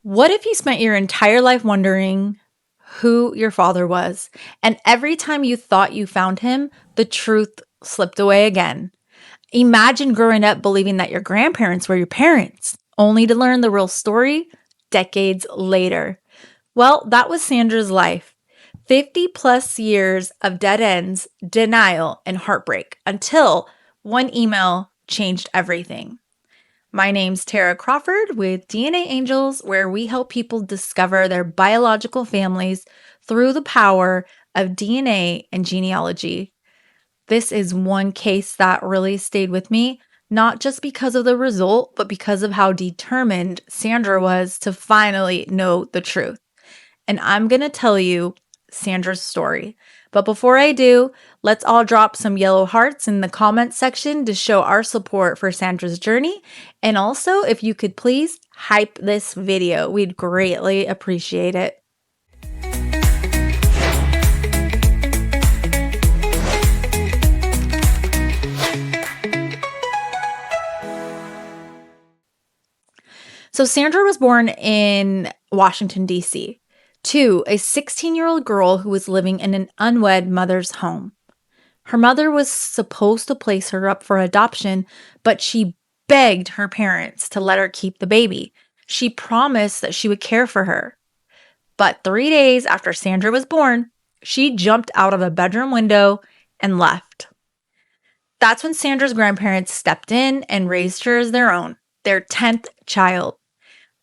What if you spent your entire life wondering who your father was, and every time you thought you found him, the truth slipped away again? Imagine growing up believing that your grandparents were your parents, only to learn the real story decades later. Well, that was Sandra's life. 50 plus years of dead ends, denial, and heartbreak until one email changed everything. My name's Tara Crawford with DNAngels, where we help people discover their biological families through the power of DNA and genealogy. This is one case that really stayed with me, not just because of the result, but because of how determined Sandra was to finally know the truth. And I'm going to tell you Sandra's story. But before I do, let's all drop some yellow hearts in the comments section to show our support for Sandra's journey. And also, if you could please hype this video, we'd greatly appreciate it. So Sandra was born in Washington, D.C. to a 16-year-old girl who was living in an unwed mother's home. Her mother was supposed to place her up for adoption, but she begged her parents to let her keep the baby. She promised that she would care for her. But 3 days after Sandra was born, she jumped out of a bedroom window and left. That's when Sandra's grandparents stepped in and raised her as their own, their 10th child.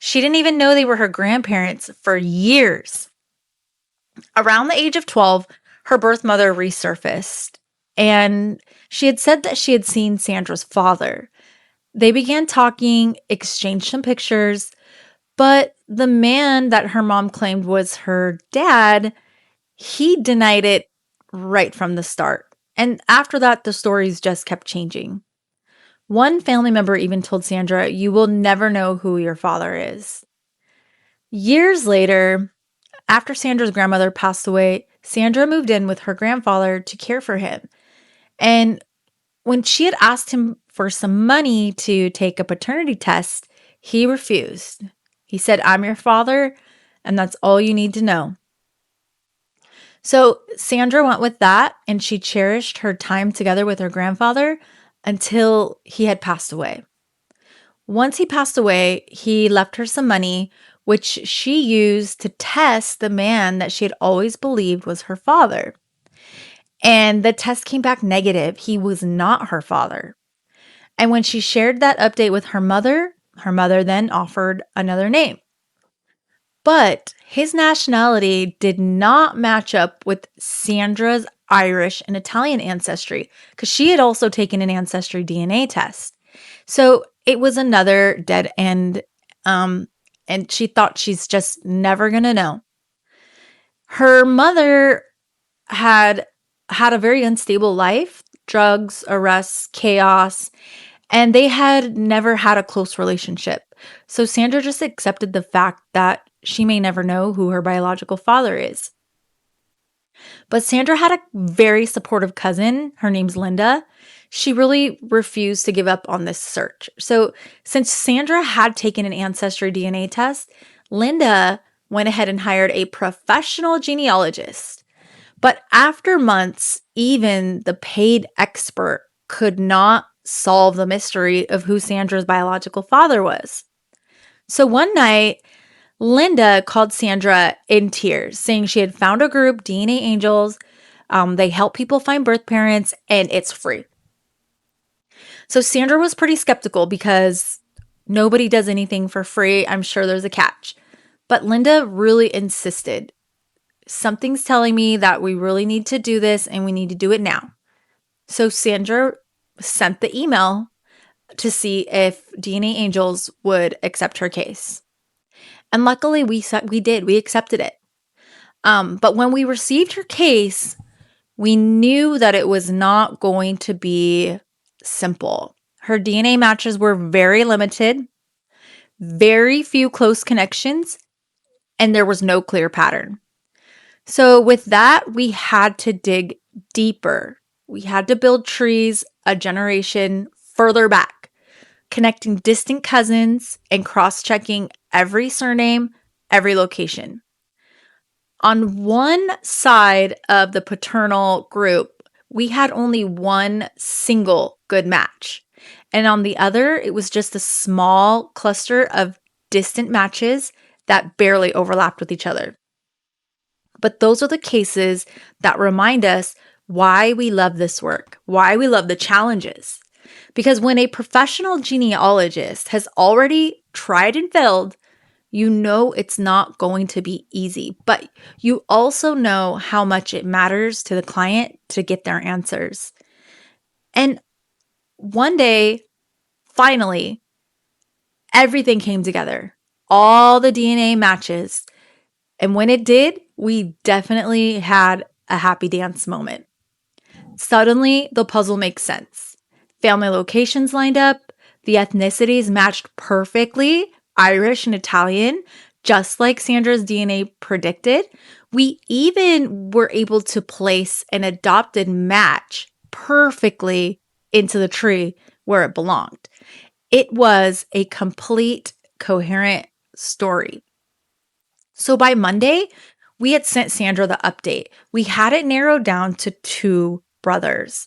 She didn't even know they were her grandparents for years. Around the age of 12, her birth mother resurfaced, and she had said that she had seen Sandra's father. They began talking, exchanged some pictures, but the man that her mom claimed was her dad, he denied it right from the start. And after that, the stories just kept changing. One family member even told Sandra, "You will never know who your father is." Years later, after Sandra's grandmother passed away, Sandra moved in with her grandfather to care for him. And when she had asked him for some money to take a paternity test, he refused. He said, "I'm your father, and that's all you need to know." So Sandra went with that, and she cherished her time together with her grandfather until he had passed away. Once he passed away, he left her some money, which she used to test the man that she had always believed was her father. And the test came back negative. He was not her father. And when she shared that update with her mother then offered another name. But his nationality did not match up with Sandra's Irish and Italian ancestry, because she had also taken an Ancestry DNA test. So it was another dead end, and she thought she's just never going to know. Her mother had a very unstable life, drugs, arrests, chaos, and they had never had a close relationship. So Sandra just accepted the fact that she may never know who her biological father is. But Sandra had a very supportive cousin. Her name's Linda. She really refused to give up on this search. So since Sandra had taken an Ancestry DNA test, Linda went ahead and hired a professional genealogist. But after months, even the paid expert could not solve the mystery of who Sandra's biological father was. So one night, Linda called Sandra in tears, saying she had found a group, DNAngels. They help people find birth parents, and it's free. So Sandra was pretty skeptical because nobody does anything for free. I'm sure there's a catch. But Linda really insisted. "Something's telling me that we really need to do this, and we need to do it now." So Sandra sent the email to see if DNAngels would accept her case. And luckily we did. We accepted it. But when we received her case, we knew that it was not going to be simple. Her DNA matches were very limited, very few close connections, and there was no clear pattern. So with that, we had to dig deeper. We had to build trees a generation further back, connecting distant cousins and cross-checking every surname, every location. On one side of the paternal group, we had only one single good match. And on the other, it was just a small cluster of distant matches that barely overlapped with each other. But those are the cases that remind us why we love this work, why we love the challenges. Because when a professional genealogist has already tried and failed, you know it's not going to be easy, but you also know how much it matters to the client to get their answers. And one day, finally, everything came together. All the DNA matches. And when it did, we definitely had a happy dance moment. Suddenly, the puzzle makes sense. Family locations lined up, the ethnicities matched perfectly, Irish and Italian, just like Sandra's DNA predicted. We even were able to place an adopted match perfectly into the tree where it belonged. It was a complete, coherent story. So by Monday, we had sent Sandra the update. We had it narrowed down to 2 brothers.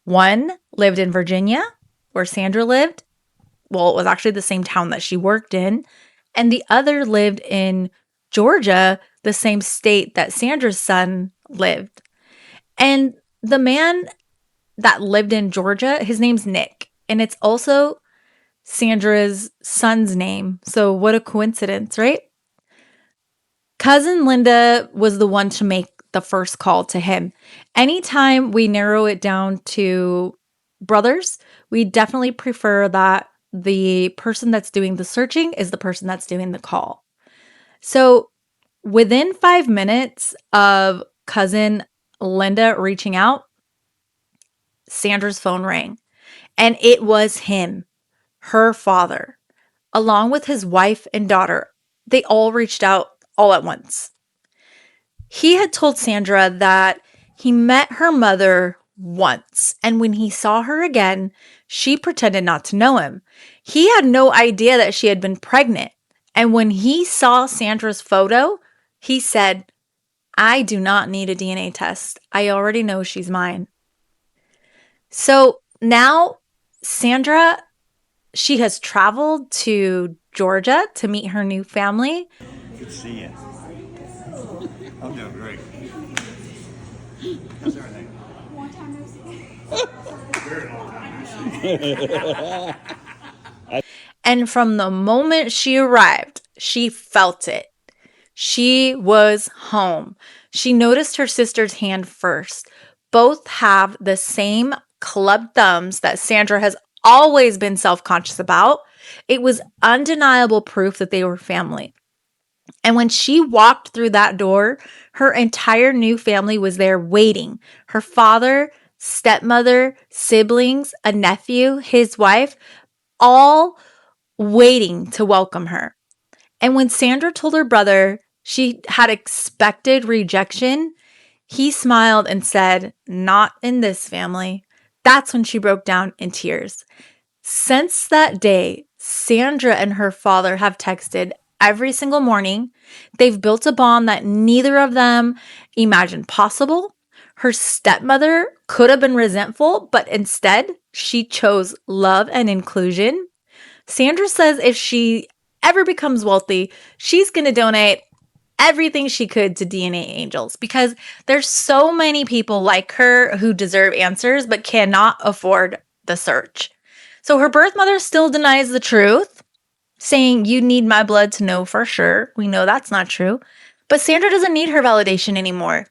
One lived in Virginia, where Sandra lived. Well, it was actually the same town that she worked in. And the other lived in Georgia, the same state that Sandra's son lived. And the man that lived in Georgia, his name's Nick. And it's also Sandra's son's name. So what a coincidence, right? Cousin Linda was the one to make the first call to him. Anytime we narrow it down to brothers, we definitely prefer that the person that's doing the searching is the person that's doing the call. So within 5 minutes of cousin Linda reaching out, Sandra's phone rang, and it was him, her father, along with his wife and daughter. They all reached out all at once. He had told Sandra that he met her mother once, and when he saw her again, she pretended not to know him. He had no idea that she had been pregnant, and when he saw Sandra's photo, he said, "I do not need a DNA test. I already know she's mine." So now Sandra, she has traveled to Georgia to meet her new family. Good to see you. I'm doing great. How's everything? Long time no see. Very long time no see. And from the moment she arrived, she felt it. She was home. She noticed her sister's hand first. Both have the same clubbed thumbs that Sandra has always been self-conscious about. It was undeniable proof that they were family. And when she walked through that door, her entire new family was there waiting. Her father, stepmother, siblings, a nephew, his wife, all waiting to welcome her. And when Sandra told her brother she had expected rejection, he smiled and said, "Not in this family." That's when she broke down in tears. Since that day, Sandra and her father have texted every single morning. They've built a bond that neither of them imagined possible. Her stepmother could have been resentful, but instead, she chose love and inclusion. Sandra says if she ever becomes wealthy, she's going to donate everything she could to DNAngels because there's so many people like her who deserve answers but cannot afford the search. So her birth mother still denies the truth, saying, "You need my blood to know for sure." We know that's not true. But Sandra doesn't need her validation anymore.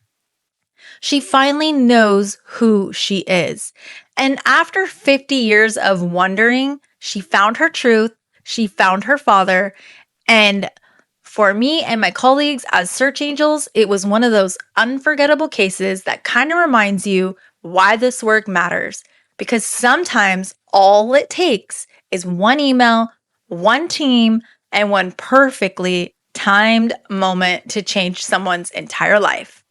She finally knows who she is. And after 50 years of wondering, she found her truth, she found her father, and for me and my colleagues as search angels, it was one of those unforgettable cases that kind of reminds you why this work matters. Because sometimes all it takes is one email, one team, and one perfectly timed moment to change someone's entire life.